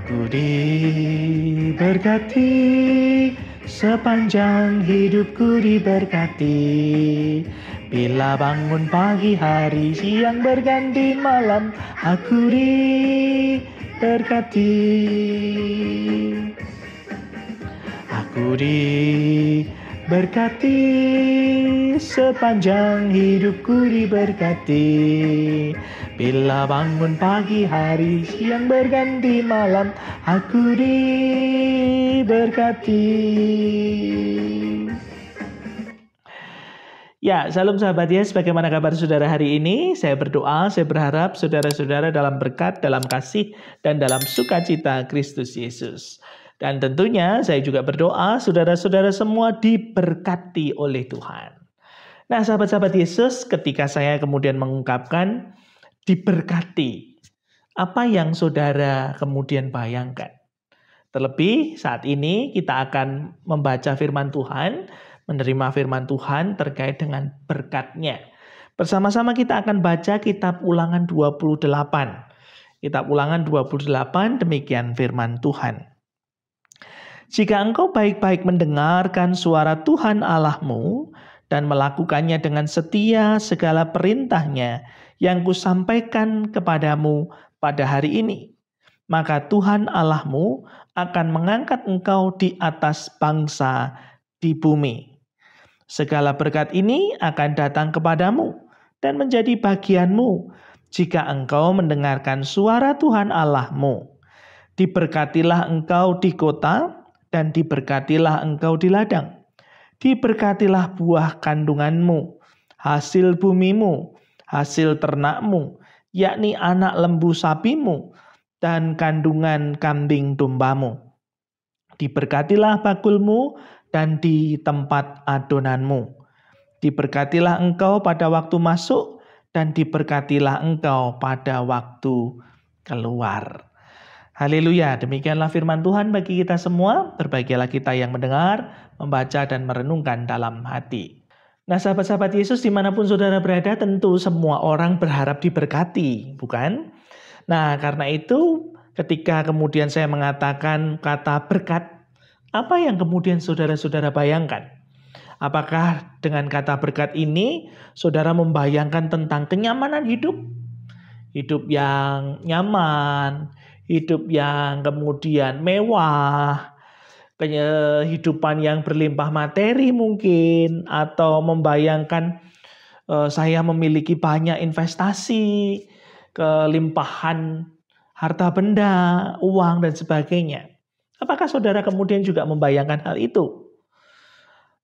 Ku diberkati, sepanjang hidupku diberkati. Bila bangun pagi hari, siang berganti malam, aku diberkati. Aku diberkati, sepanjang hidupku diberkati. Bila bangun pagi hari, siang berganti malam, aku diberkati. Ya, salam sahabat Yes, bagaimana kabar saudara hari ini? Saya berdoa, saya berharap saudara-saudara dalam berkat, dalam kasih, dan dalam sukacita Kristus Yesus. Dan tentunya saya juga berdoa saudara-saudara semua diberkati oleh Tuhan. Nah, sahabat-sahabat Yesus, ketika saya kemudian mengungkapkan diberkati, apa yang saudara kemudian bayangkan? Terlebih saat ini kita akan membaca firman Tuhan, menerima firman Tuhan terkait dengan berkat-Nya. Bersama-sama kita akan baca kitab Ulangan 28. Kitab Ulangan 28, demikian firman Tuhan. Jika engkau baik-baik mendengarkan suara Tuhan Allahmu dan melakukannya dengan setia segala perintah-Nya yang kusampaikan kepadamu pada hari ini, maka Tuhan Allahmu akan mengangkat engkau di atas bangsa di bumi. Segala berkat ini akan datang kepadamu dan menjadi bagianmu jika engkau mendengarkan suara Tuhan Allahmu. Diberkatilah engkau di kota dan diberkatilah engkau di ladang. Diberkatilah buah kandunganmu, hasil bumimu, hasil ternakmu, yakni anak lembu sapimu, dan kandungan kambing dombamu. Diberkatilah bakulmu dan di tempat adonanmu. Diberkatilah engkau pada waktu masuk dan diberkatilah engkau pada waktu keluar. Haleluya, demikianlah firman Tuhan bagi kita semua. Berbahagialah kita yang mendengar, membaca, dan merenungkan dalam hati. Nah, sahabat-sahabat Yesus dimanapun saudara berada, tentu semua orang berharap diberkati, bukan? Nah, karena itu ketika kemudian saya mengatakan kata berkat, apa yang kemudian saudara-saudara bayangkan? Apakah dengan kata berkat ini, saudara membayangkan tentang kenyamanan hidup? Hidup yang nyaman, hidup yang kemudian mewah, kehidupan yang berlimpah materi mungkin, atau membayangkan saya memiliki banyak investasi, kelimpahan harta benda, uang, dan sebagainya. Apakah saudara kemudian juga membayangkan hal itu?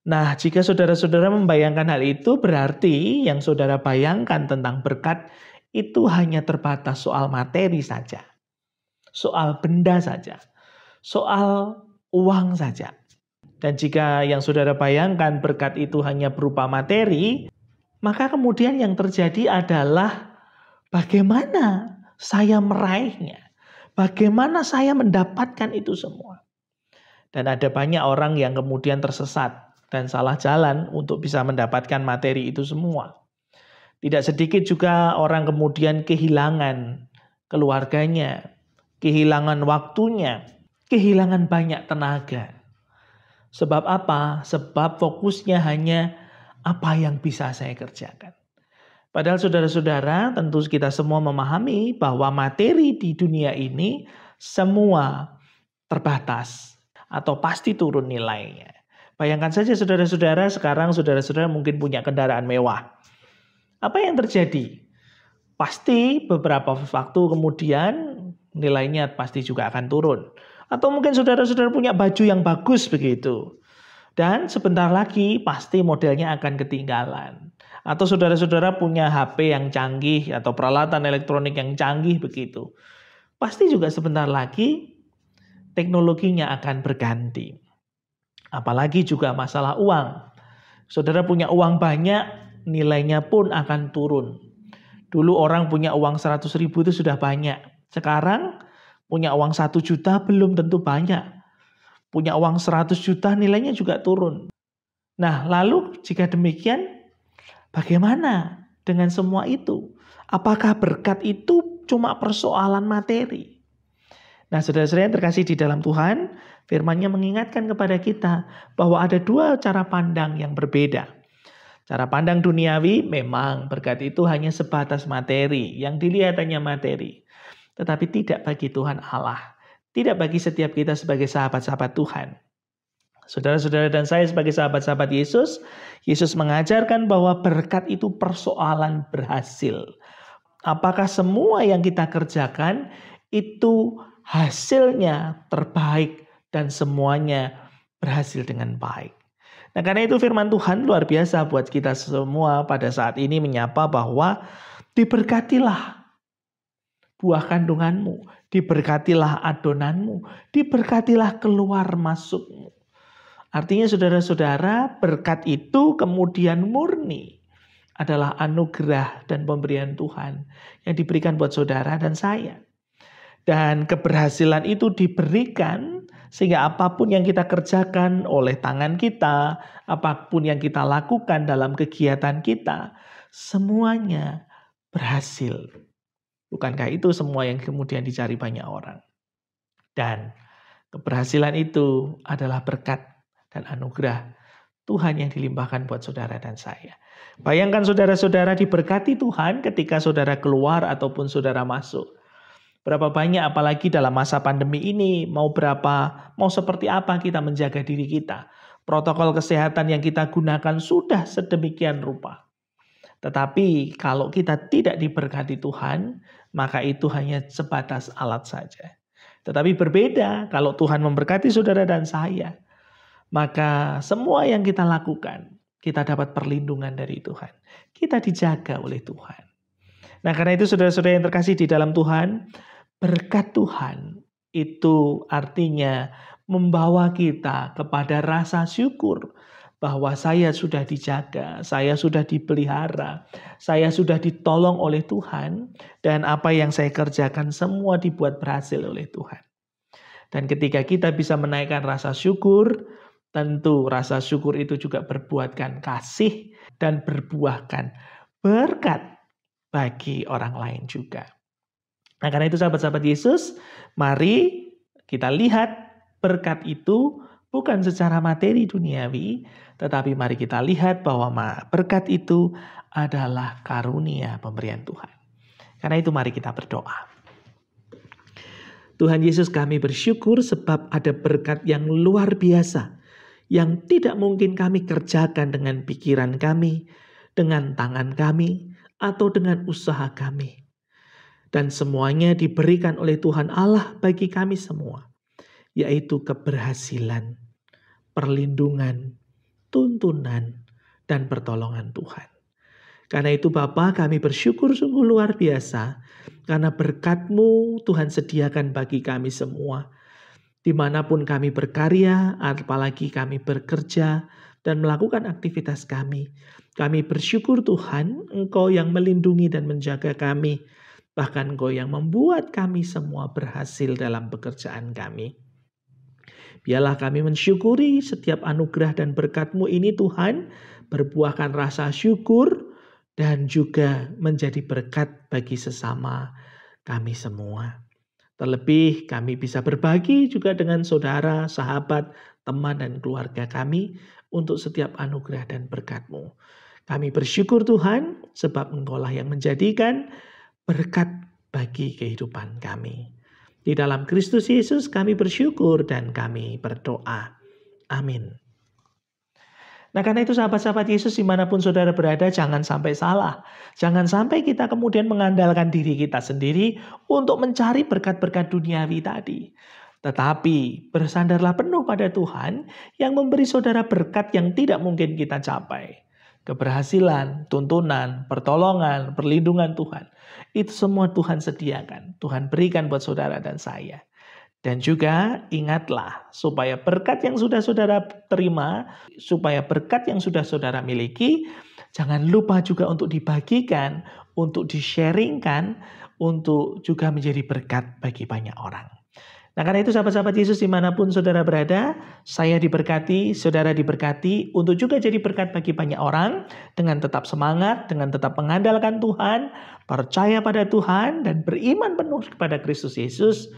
Nah, jika saudara-saudara membayangkan hal itu, berarti yang saudara bayangkan tentang berkat itu hanya terbatas soal materi saja. Soal benda saja. Soal uang saja. Dan jika yang saudara bayangkan berkat itu hanya berupa materi, maka kemudian yang terjadi adalah bagaimana saya meraihnya? Bagaimana saya mendapatkan itu semua? Dan ada banyak orang yang kemudian tersesat dan salah jalan untuk bisa mendapatkan materi itu semua. Tidak sedikit juga orang kemudian kehilangan keluarganya, kehilangan waktunya, kehilangan banyak tenaga. Sebab apa? Sebab fokusnya hanya apa yang bisa saya kerjakan. Padahal saudara-saudara, tentu kita semua memahami bahwa materi di dunia ini semua terbatas atau pasti turun nilainya. Bayangkan saja saudara-saudara, sekarang saudara-saudara mungkin punya kendaraan mewah. Apa yang terjadi? Pasti beberapa waktu kemudian nilainya pasti juga akan turun. Atau mungkin saudara-saudara punya baju yang bagus begitu. Dan sebentar lagi pasti modelnya akan ketinggalan. Atau saudara-saudara punya HP yang canggih atau peralatan elektronik yang canggih begitu. Pasti juga sebentar lagi teknologinya akan berganti. Apalagi juga masalah uang. Saudara punya uang banyak, nilainya pun akan turun. Dulu orang punya uang 100.000 itu sudah banyak. Sekarang punya uang 1 juta belum tentu banyak. Punya uang 100 juta nilainya juga turun. Nah, lalu jika demikian, bagaimana dengan semua itu? Apakah berkat itu cuma persoalan materi? Nah, saudara-saudara yang terkasih di dalam Tuhan, firman-Nya mengingatkan kepada kita bahwa ada dua cara pandang yang berbeda. Cara pandang duniawi memang berkat itu hanya sebatas materi, yang dilihat hanya materi. Tetapi tidak bagi Tuhan Allah, tidak bagi setiap kita sebagai sahabat-sahabat Tuhan. Saudara-saudara dan saya sebagai sahabat-sahabat Yesus, Yesus mengajarkan bahwa berkat itu persoalan berhasil. Apakah semua yang kita kerjakan itu hasilnya terbaik dan semuanya berhasil dengan baik. Nah, karena itu firman Tuhan luar biasa buat kita semua pada saat ini menyapa bahwa diberkatilah buah kandunganmu, diberkatilah adonanmu, diberkatilah keluar masukmu. Artinya saudara-saudara, berkat itu kemudian murni adalah anugerah dan pemberian Tuhan yang diberikan buat saudara dan saya. Dan keberhasilan itu diberikan sehingga apapun yang kita kerjakan oleh tangan kita, apapun yang kita lakukan dalam kegiatan kita, semuanya berhasil. Bukankah itu semua yang kemudian dicari banyak orang? Dan keberhasilan itu adalah berkat dan anugerah Tuhan yang dilimpahkan buat saudara dan saya. Bayangkan saudara-saudara diberkati Tuhan ketika saudara keluar ataupun saudara masuk. Berapa banyak apalagi dalam masa pandemi ini, mau seperti apa kita menjaga diri kita. Protokol kesehatan yang kita gunakan sudah sedemikian rupa. Tetapi kalau kita tidak diberkati Tuhan, maka itu hanya sebatas alat saja. Tetapi berbeda kalau Tuhan memberkati saudara dan saya, maka semua yang kita lakukan, kita dapat perlindungan dari Tuhan. Kita dijaga oleh Tuhan. Nah, karena itu saudara-saudara yang terkasih di dalam Tuhan, berkat Tuhan itu artinya membawa kita kepada rasa syukur bahwa saya sudah dijaga, saya sudah dipelihara, saya sudah ditolong oleh Tuhan, dan apa yang saya kerjakan semua dibuat berhasil oleh Tuhan. Dan ketika kita bisa menaikkan rasa syukur, tentu rasa syukur itu juga berbuahkan kasih dan berbuahkan berkat bagi orang lain juga. Nah, karena itu sahabat-sahabat Yesus, mari kita lihat berkat itu bukan secara materi duniawi, tetapi mari kita lihat bahwa berkat itu adalah karunia pemberian Tuhan. Karena itu mari kita berdoa. Tuhan Yesus, kami bersyukur sebab ada berkat yang luar biasa yang tidak mungkin kami kerjakan dengan pikiran kami, dengan tangan kami, atau dengan usaha kami. Dan semuanya diberikan oleh Tuhan Allah bagi kami semua, yaitu keberhasilan, perlindungan, tuntunan, dan pertolongan Tuhan. Karena itu Bapa, kami bersyukur sungguh luar biasa, karena berkat-Mu Tuhan sediakan bagi kami semua. Dimanapun kami berkarya, apalagi kami bekerja dan melakukan aktivitas kami. Kami bersyukur Tuhan, Engkau yang melindungi dan menjaga kami. Bahkan Engkau yang membuat kami semua berhasil dalam pekerjaan kami. Biarlah kami mensyukuri setiap anugerah dan berkat-Mu ini Tuhan, berbuahkan rasa syukur dan juga menjadi berkat bagi sesama kami semua. Terlebih kami bisa berbagi juga dengan saudara, sahabat, teman dan keluarga kami untuk setiap anugerah dan berkat-Mu. Kami bersyukur Tuhan sebab Engkau-lah yang menjadikan berkat bagi kehidupan kami. Di dalam Kristus Yesus kami bersyukur dan kami berdoa. Amin. Nah, karena itu sahabat-sahabat Yesus dimanapun saudara berada, jangan sampai salah. Jangan sampai kita kemudian mengandalkan diri kita sendiri untuk mencari berkat-berkat duniawi tadi. Tetapi bersandarlah penuh pada Tuhan yang memberi saudara berkat yang tidak mungkin kita capai. Keberhasilan, tuntunan, pertolongan, perlindungan Tuhan. Itu semua Tuhan sediakan. Tuhan berikan buat saudara dan saya. Dan juga ingatlah supaya berkat yang sudah saudara terima, supaya berkat yang sudah saudara miliki, jangan lupa juga untuk dibagikan, untuk di-sharingkan, untuk juga menjadi berkat bagi banyak orang. Nah, karena itu sahabat-sahabat Yesus dimanapun saudara berada, saya diberkati, saudara diberkati untuk juga jadi berkat bagi banyak orang dengan tetap semangat, dengan tetap mengandalkan Tuhan, percaya pada Tuhan, dan beriman penuh kepada Kristus Yesus.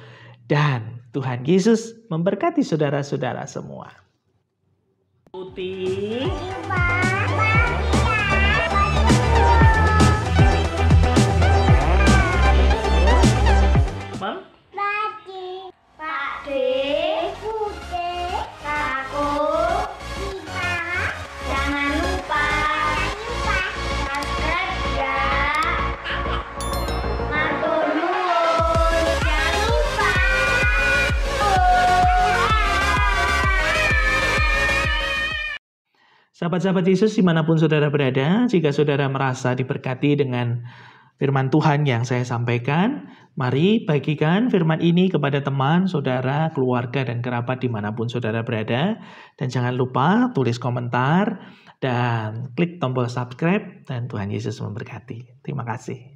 Dan Tuhan Yesus memberkati saudara-saudara semua. Putih. Sahabat-sahabat Yesus dimanapun saudara berada, jika saudara merasa diberkati dengan firman Tuhan yang saya sampaikan, mari bagikan firman ini kepada teman, saudara, keluarga, dan kerabat dimanapun saudara berada. Dan jangan lupa tulis komentar dan klik tombol subscribe, dan Tuhan Yesus memberkati. Terima kasih.